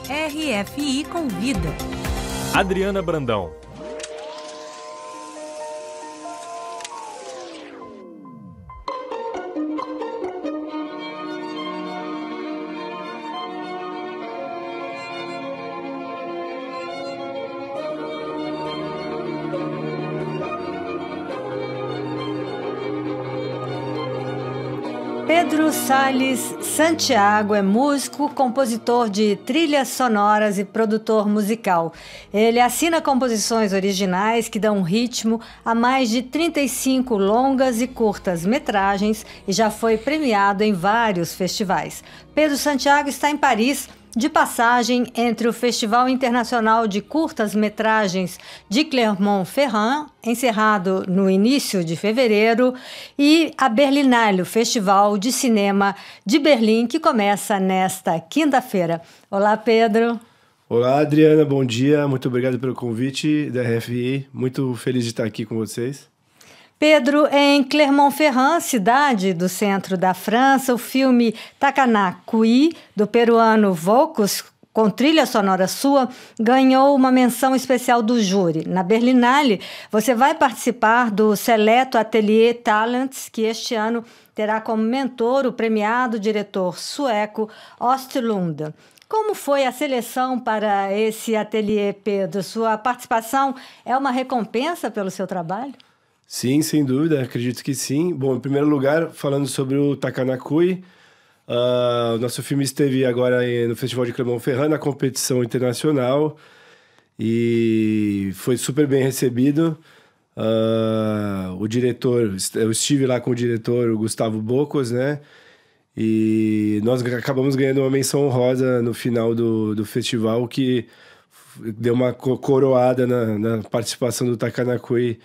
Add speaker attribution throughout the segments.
Speaker 1: RFI Convida.
Speaker 2: Adriana Brandão.
Speaker 3: Pedro Salles Santiago é músico, compositor de trilhas sonoras e produtor musical. Ele assina composições originais que dão ritmo a mais de 35 longas e curtas metragens e já foi premiado em vários festivais. Pedro Santiago está em Paris, de passagem entre o Festival Internacional de Curtas-Metragens de Clermont-Ferrand, encerrado no início de fevereiro, e a Berlinale, o Festival de Cinema de Berlim, que começa nesta quinta-feira. Olá, Pedro.
Speaker 4: Olá, Adriana, bom dia. Muito obrigado pelo convite da RFI. Muito feliz de estar aqui com vocês.
Speaker 3: Pedro, em Clermont-Ferrand, cidade do centro da França, o filme Takanakui, do peruano Vocus, com trilha sonora sua, ganhou uma menção especial do júri. Na Berlinale, você vai participar do seleto Atelier Talents, que este ano terá como mentor o premiado diretor sueco Östlund. Como foi a seleção para esse ateliê, Pedro? Sua participação é uma recompensa pelo seu trabalho?
Speaker 4: Sim, sem dúvida, acredito que sim. Bom, em primeiro lugar, falando sobre o Takanakui, o nosso filme esteve agora no Festival de Clermont-Ferrand, na competição internacional, e foi super bem recebido. O diretor, eu estive lá com o diretor, o Gustavo Bocos, né? E nós acabamos ganhando uma menção honrosa no final do festival, que deu uma coroada na participação do Takanakui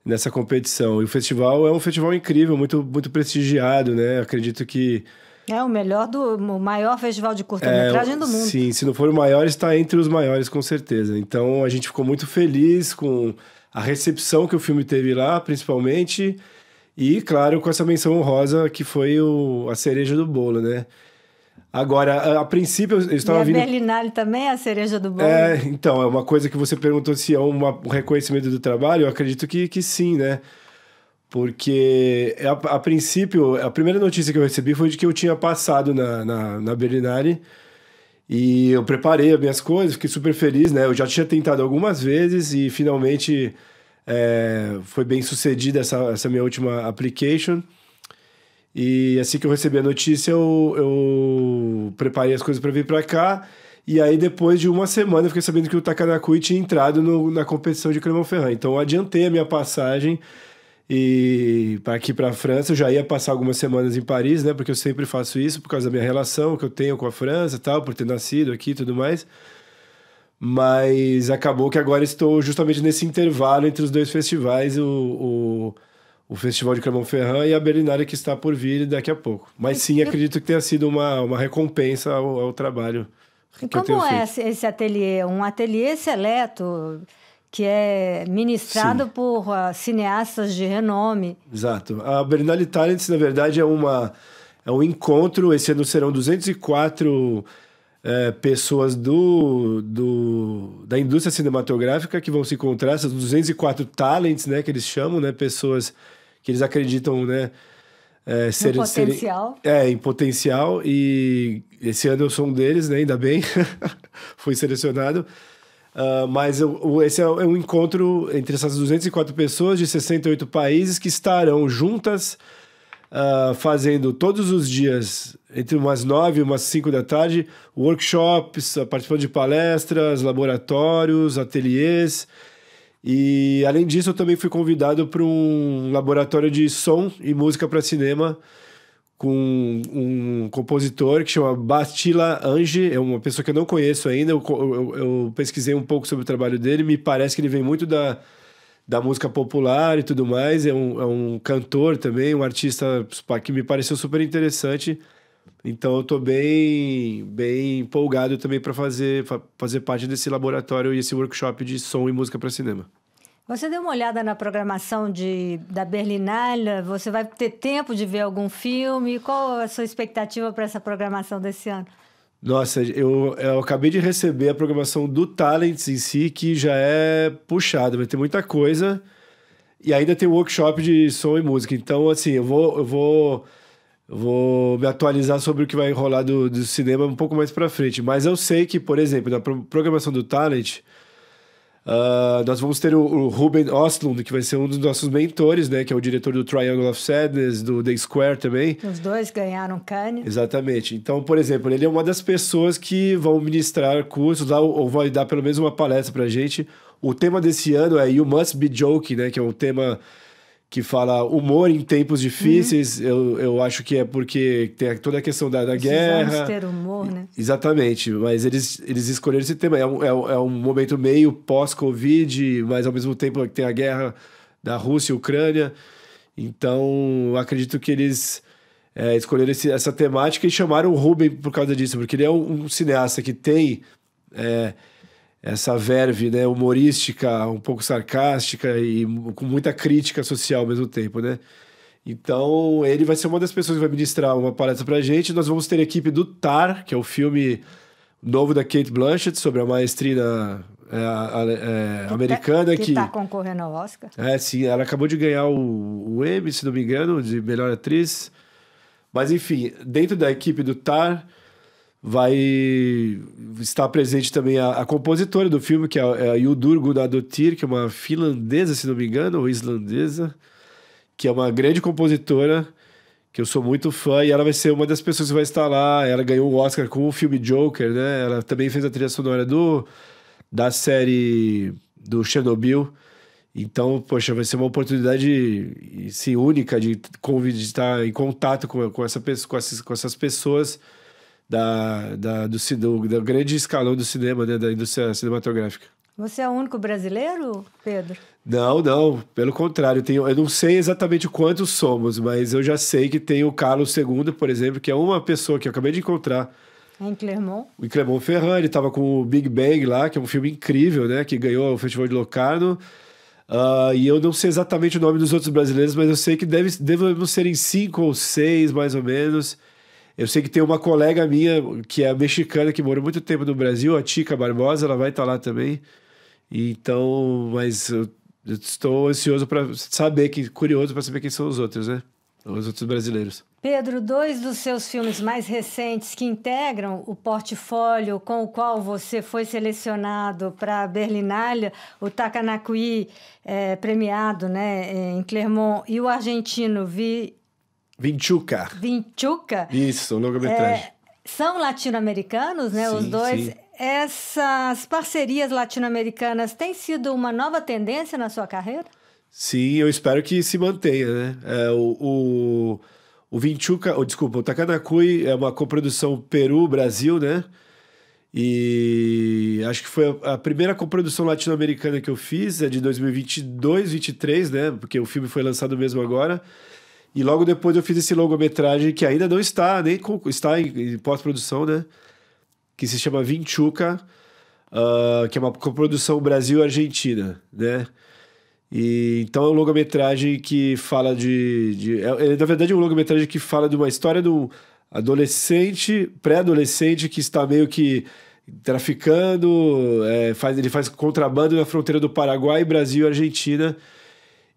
Speaker 4: nessa competição. E o festival é um festival incrível, muito, muito prestigiado, né? Acredito que...
Speaker 3: É o maior festival de curta-metragem do mundo.
Speaker 4: Sim, se não for o maior, está entre os maiores, com certeza. Então, a gente ficou muito feliz com a recepção que o filme teve lá, principalmente, e, claro, com essa menção honrosa que foi a cereja do bolo, né? Agora, a princípio, eu estava vindo...
Speaker 3: E a Berlinale também é a cereja do bolo?
Speaker 4: Então, é uma coisa que você perguntou se é um reconhecimento do trabalho, eu acredito que sim, né? Porque, a princípio, a primeira notícia que eu recebi foi de que eu tinha passado na Berlinale e eu preparei as minhas coisas, fiquei super feliz, né? Eu já tinha tentado algumas vezes e, finalmente, foi bem sucedida essa minha última application. E assim que eu recebi a notícia, eu preparei as coisas para vir para cá. E aí, depois de uma semana, eu fiquei sabendo que o Takanakui tinha entrado na competição de Clermont-Ferrand. Então, eu adiantei a minha passagem e para aqui para a França. Eu já ia passar algumas semanas em Paris, né? Porque eu sempre faço isso por causa da minha relação que eu tenho com a França e tal, por ter nascido aqui e tudo mais. Mas acabou que agora estou justamente nesse intervalo entre os dois festivais, o Festival de Clermont-Ferrand e a Berlinale, que está por vir daqui a pouco. Mas sim, acredito que tenha sido uma recompensa ao trabalho que eu tenho feito.
Speaker 3: E como é esse ateliê? Um ateliê seleto que é ministrado
Speaker 4: Sim.
Speaker 3: por cineastas de renome.
Speaker 4: Exato. A Berlinale Talents, na verdade, é um encontro. Esse ano serão 204 pessoas da indústria cinematográfica que vão se encontrar, essas 204 talents, né, que eles chamam, né, pessoas que eles acreditam, né, em potencial, e esse ano eu sou um deles, né, ainda bem, fui selecionado, mas esse é um encontro entre essas 204 pessoas de 68 países que estarão juntas fazendo todos os dias, entre umas 9 e umas 5 da tarde, workshops, participando de palestras, laboratórios, ateliês. E, além disso, eu também fui convidado para um laboratório de som e música para cinema com um compositor que chama Bastila Ange. É uma pessoa que eu não conheço ainda. Eu pesquisei um pouco sobre o trabalho dele. Me parece que ele vem muito da música popular e tudo mais. É um cantor também, um artista que me pareceu super interessante. Então, eu estou bem empolgado também para fazer parte desse laboratório e esse workshop de som e música para cinema.
Speaker 3: Você deu uma olhada na programação da Berlinale? Você vai ter tempo de ver algum filme? Qual a sua expectativa para essa programação desse ano?
Speaker 4: Nossa, eu acabei de receber a programação do Talents em si, que já é puxada, vai ter muita coisa. E ainda tem um workshop de som e música. Então, assim, eu vou me atualizar sobre o que vai rolar do cinema um pouco mais pra frente. Mas eu sei que, por exemplo, na programação do Talent, nós vamos ter o Ruben Östlund, que vai ser um dos nossos mentores, né? Que é o diretor do Triangle of Sadness, do The Square também.
Speaker 3: Os dois ganharam Cannes.
Speaker 4: Exatamente. Então, por exemplo, ele é uma das pessoas que vão ministrar cursos lá, ou vai dar pelo menos uma palestra pra gente. O tema desse ano é You Must Be Joking, né? Que é um tema que fala humor em tempos difíceis. Eu acho que é porque tem toda a questão da guerra.
Speaker 3: Precisamos ter humor, né?
Speaker 4: Exatamente, mas eles escolheram esse tema. É um momento meio pós-Covid, mas ao mesmo tempo tem a guerra da Rússia e Ucrânia. Então, acredito que eles escolheram essa temática e chamaram o Ruben por causa disso, porque ele é um cineasta que tem essa verve, né, humorística, um pouco sarcástica e com muita crítica social ao mesmo tempo, né? Então, ele vai ser uma das pessoas que vai ministrar uma palestra pra gente. Nós vamos ter a equipe do Tar, que é o filme novo da Cate Blanchett, sobre a maestrina americana.
Speaker 3: Que tá concorrendo ao Oscar.
Speaker 4: Sim, ela acabou de ganhar o Emmy, se não me engano, de melhor atriz. Mas, enfim, dentro da equipe do Tar vai estar presente também a compositora do filme, que é a Hildur Guðnadóttir, que é uma finlandesa, se não me engano, ou islandesa, que é uma grande compositora, que eu sou muito fã, e ela vai ser uma das pessoas que vai estar lá. Ela ganhou o Oscar com o filme Joker, né? Ela também fez a trilha sonora da série do Chernobyl. Então, poxa, vai ser uma oportunidade, sim, única de estar em contato com essas pessoas do grande escalão do cinema, né? Da indústria cinematográfica.
Speaker 3: Você é o único brasileiro, Pedro?
Speaker 4: Não, pelo contrário. Eu não sei exatamente quantos somos, mas eu já sei que tem o Carlos II, por exemplo, que é uma pessoa que eu acabei de encontrar.
Speaker 3: Em Clermont?
Speaker 4: Em Clermont-Ferrand, ele estava com o Big Bang lá, que é um filme incrível, né? Que ganhou o Festival de Locarno. E eu não sei exatamente o nome dos outros brasileiros, mas eu sei que devemos ser em 5 ou 6, mais ou menos. Eu sei que tem uma colega minha, que é mexicana, que morou muito tempo no Brasil, a Tica Barbosa, ela vai estar lá também. Então, mas eu estou ansioso para saber, curioso para saber quem são os outros, né? Os outros brasileiros.
Speaker 3: Pedro, 2 dos seus filmes mais recentes que integram o portfólio com o qual você foi selecionado para a Berlinale, o Takanakui, premiado, né, em Clermont, e o argentino
Speaker 4: Vinchuca. Isso, um longa-metragem.
Speaker 3: São latino-americanos, né?
Speaker 4: Sim,
Speaker 3: os dois.
Speaker 4: Sim.
Speaker 3: Essas parcerias latino-americanas têm sido uma nova tendência na sua carreira?
Speaker 4: Sim, eu espero que se mantenha, né? O Vinchuca, o Takanakui é uma coprodução Peru-Brasil, né? E acho que foi a primeira coprodução latino-americana que eu fiz, é de 2022, 2023, né? Porque o filme foi lançado mesmo agora. E logo depois eu fiz esse longa-metragem que ainda não está, está em pós-produção, né? Que se chama Vinchuca, que é uma coprodução Brasil-Argentina, né? E então é um longa-metragem que fala na verdade é um longa-metragem que fala de uma história de um adolescente, pré-adolescente que está meio que traficando, ele faz contrabando na fronteira do Paraguai, Brasil e Argentina.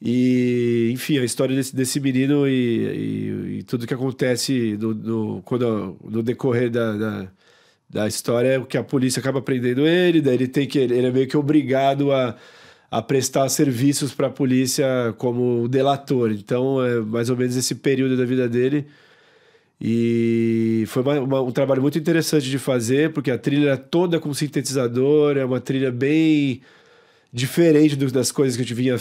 Speaker 4: E, enfim, a história desse menino e tudo que acontece no decorrer da história é que a polícia acaba prendendo ele, daí ele é meio que obrigado a prestar serviços para a polícia como delator. Então, é mais ou menos esse período da vida dele. E foi um trabalho muito interessante de fazer, porque a trilha é toda com sintetizador, é uma trilha bem diferente das coisas que a gente vinha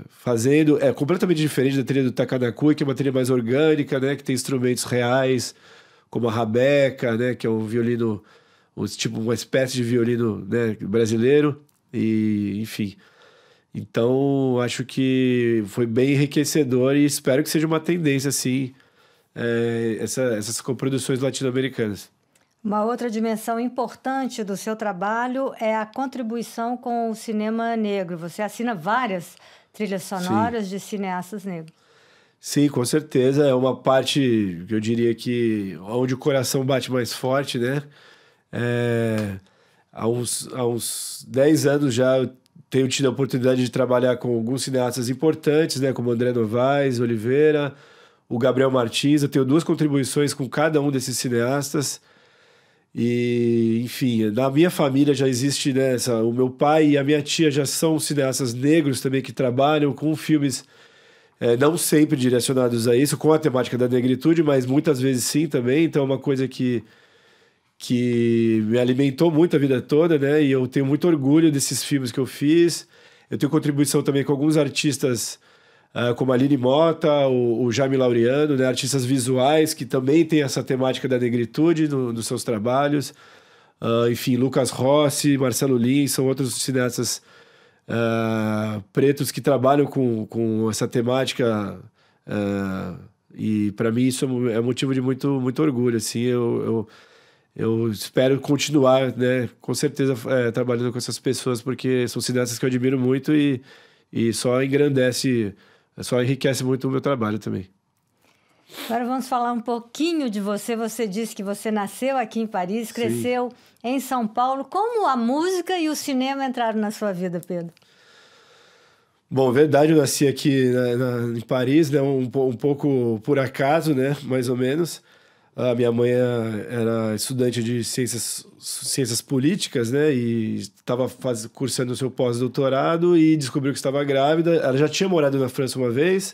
Speaker 4: fazendo. É completamente diferente da trilha do Takanakui, que é uma trilha mais orgânica, né? Que tem instrumentos reais, como a rabeca, né? Que é um violino, tipo uma espécie de violino, né, brasileiro. E, enfim. Então, acho que foi bem enriquecedor e espero que seja uma tendência, assim, essas coproduções latino-americanas.
Speaker 3: Uma outra dimensão importante do seu trabalho é a contribuição com o cinema negro. Você assina várias trilhas sonoras de cineastas negros.
Speaker 4: Sim, com certeza. É uma parte que eu diria que onde o coração bate mais forte, né? É, há uns 10 anos já eu tenho tido a oportunidade de trabalhar com alguns cineastas importantes, né? Como André Novaes, Oliveira, o Gabriel Martins. Eu tenho 2 contribuições com cada um desses cineastas. E, enfim, na minha família já existe, né, o meu pai e a minha tia já são cineastas negros também que trabalham com filmes não sempre direcionados a isso, com a temática da negritude, mas muitas vezes sim também. Então é uma coisa que me alimentou muito a vida toda, né? E eu tenho muito orgulho desses filmes que eu fiz. Eu tenho contribuição também com alguns artistas, como a Aline Mota, o Jaime Laureano, né? Artistas visuais que também têm essa temática da negritude nos seus trabalhos. Enfim, Lucas Rossi, Marcelo Lins, são outros cineastas pretos que trabalham com essa temática. E para mim isso é motivo de muito, muito orgulho. Assim, eu espero continuar, né, com certeza, trabalhando com essas pessoas, porque são cineastas que eu admiro muito e só enriquece muito o meu trabalho também.
Speaker 3: Agora vamos falar um pouquinho de você. Você disse que você nasceu aqui em Paris, cresceu em São Paulo. Como a música e o cinema entraram na sua vida, Pedro?
Speaker 4: Bom, verdade, eu nasci aqui em Paris, né, um pouco por acaso, né, mais ou menos. A minha mãe era estudante de ciências políticas, né? E estava cursando o seu pós-doutorado e descobriu que estava grávida. Ela já tinha morado na França uma vez.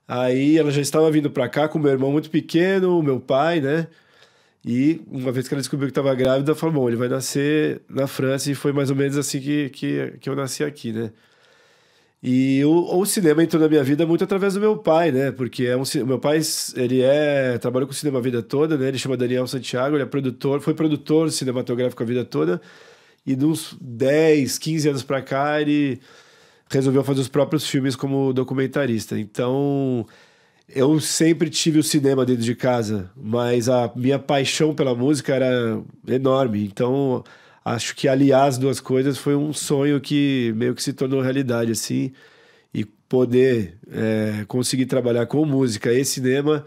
Speaker 4: Aí ela já estava vindo para cá com meu irmão muito pequeno, o meu pai, né? E uma vez que ela descobriu que estava grávida, falou, bom, ele vai nascer na França. E foi mais ou menos assim que eu nasci aqui, né? E o cinema entrou na minha vida muito através do meu pai, né? Porque meu pai, trabalhou com cinema a vida toda, né? Ele chama Daniel Santiago, ele foi produtor cinematográfico a vida toda. E de uns 10, 15 anos pra cá, ele resolveu fazer os próprios filmes como documentarista. Então, eu sempre tive o cinema dentro de casa, mas a minha paixão pela música era enorme. Então, acho que aliar as duas coisas foi um sonho que meio que se tornou realidade, assim. E poder conseguir trabalhar com música e cinema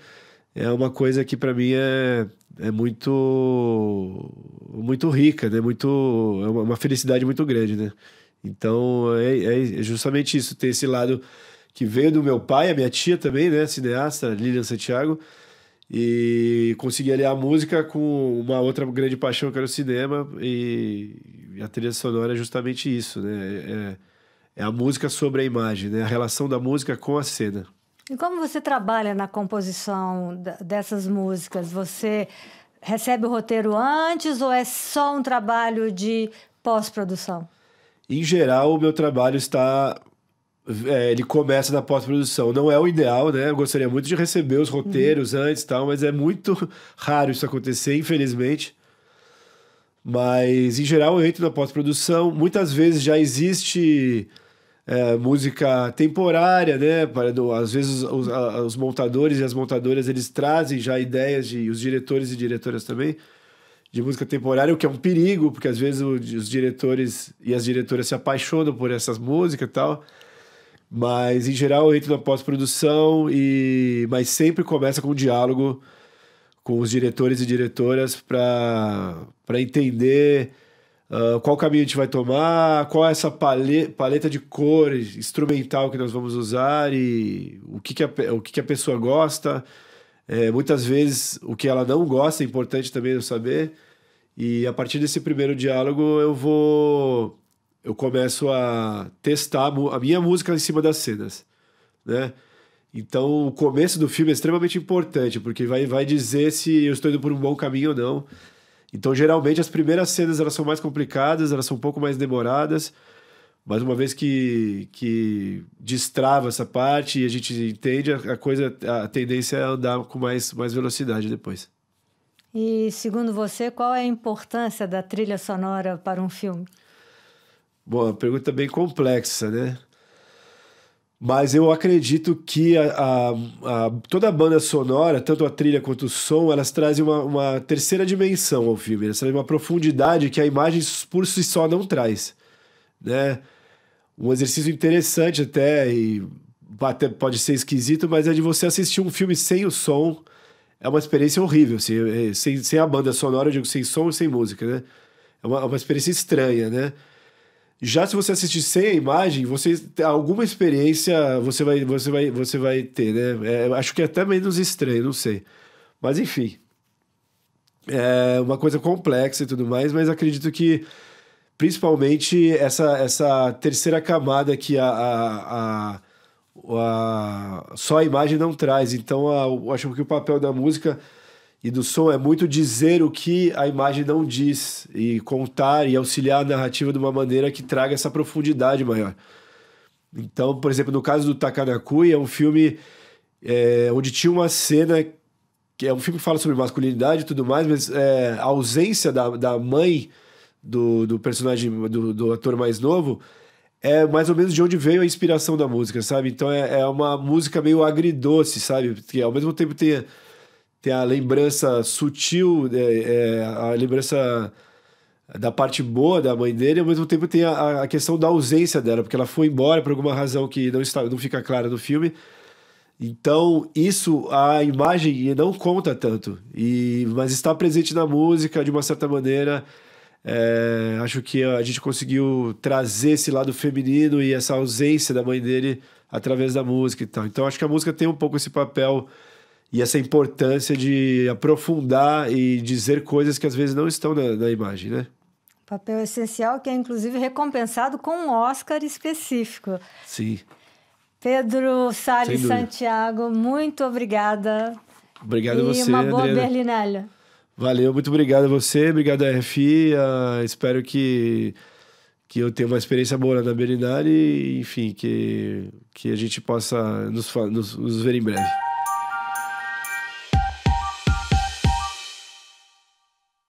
Speaker 4: é uma coisa que para mim é muito, muito rica, né? É uma felicidade muito grande, né? Então é justamente isso, ter esse lado que veio do meu pai, a minha tia também, né? Cineasta, Lilian Santiago. E consegui aliar a música com uma outra grande paixão que era o cinema, e a trilha sonora é justamente isso, né? É a música sobre a imagem, né? A relação da música com a cena.
Speaker 3: E como você trabalha na composição dessas músicas? Você recebe o roteiro antes ou é só um trabalho de pós-produção?
Speaker 4: Em geral, o meu trabalho ele começa na pós-produção. Não é o ideal, né? Eu gostaria muito de receber os roteiros antes e tal, mas é muito raro isso acontecer, infelizmente. Mas, em geral, eu entro na pós-produção. Muitas vezes já existe música temporária, né? Às vezes os montadores e as montadoras, eles trazem já ideias, os diretores e diretoras também, de música temporária, o que é um perigo, porque às vezes os diretores e as diretoras se apaixonam por essas músicas e tal. Mas, em geral, eu entro na pós-produção, mas sempre começa com um diálogo com os diretores e diretoras para entender qual caminho a gente vai tomar, qual é essa paleta de cores instrumental que nós vamos usar e o que a pessoa gosta. Muitas vezes, o que ela não gosta é importante também eu saber. E, a partir desse primeiro diálogo, eu começo a testar a minha música em cima das cenas, né? Então, o começo do filme é extremamente importante, porque vai dizer se eu estou indo por um bom caminho ou não. Então, geralmente, as primeiras cenas elas são mais complicadas, elas são um pouco mais demoradas, mas uma vez que destrava essa parte e a gente entende, a tendência é andar com mais velocidade depois.
Speaker 3: E, segundo você, qual é a importância da trilha sonora para um filme?
Speaker 4: Bom, uma pergunta bem complexa, né? Mas eu acredito que toda a banda sonora, tanto a trilha quanto o som, elas trazem uma terceira dimensão ao filme. Elas trazem uma profundidade que a imagem por si só não traz, né? Um exercício interessante até, e até pode ser esquisito, mas é de você assistir um filme sem o som. É uma experiência horrível, assim, sem a banda sonora, eu digo sem som e sem música, né? É uma experiência estranha, né? Já se você assistir sem a imagem, alguma experiência você vai ter, né? Acho que é até menos estranho, não sei. Mas enfim, é uma coisa complexa e tudo mais, mas acredito que principalmente essa terceira camada que só a imagem não traz. Então, eu acho que o papel da música e do som é muito dizer o que a imagem não diz e contar e auxiliar a narrativa de uma maneira que traga essa profundidade maior. Então, por exemplo, no caso do Takanakui, é um filme onde tinha uma cena que é um filme que fala sobre masculinidade e tudo mais, mas a ausência da mãe do personagem, do ator mais novo, é mais ou menos de onde veio a inspiração da música, sabe? Então é uma música meio agridoce, sabe? Que ao mesmo tempo tem a lembrança sutil, a lembrança da parte boa da mãe dele, ao mesmo tempo tem a questão da ausência dela, porque ela foi embora por alguma razão que não fica clara no filme. Então, a imagem não conta tanto, mas está presente na música de uma certa maneira. Acho que a gente conseguiu trazer esse lado feminino e essa ausência da mãe dele através da música e tal. Então, acho que a música tem um pouco esse papel e essa importância de aprofundar e dizer coisas que às vezes não estão na imagem, né?
Speaker 3: Papel essencial que é inclusive recompensado com um Oscar específico.
Speaker 4: Sim.
Speaker 3: Pedro Salles Santiago, muito obrigada.
Speaker 4: Obrigado a você,
Speaker 3: E uma boa
Speaker 4: Adriana.
Speaker 3: Berlinale.
Speaker 4: Valeu, muito obrigado a você, obrigado à RFI. Espero que eu tenha uma experiência boa na Berlinale e, enfim, que a gente possa nos ver em breve.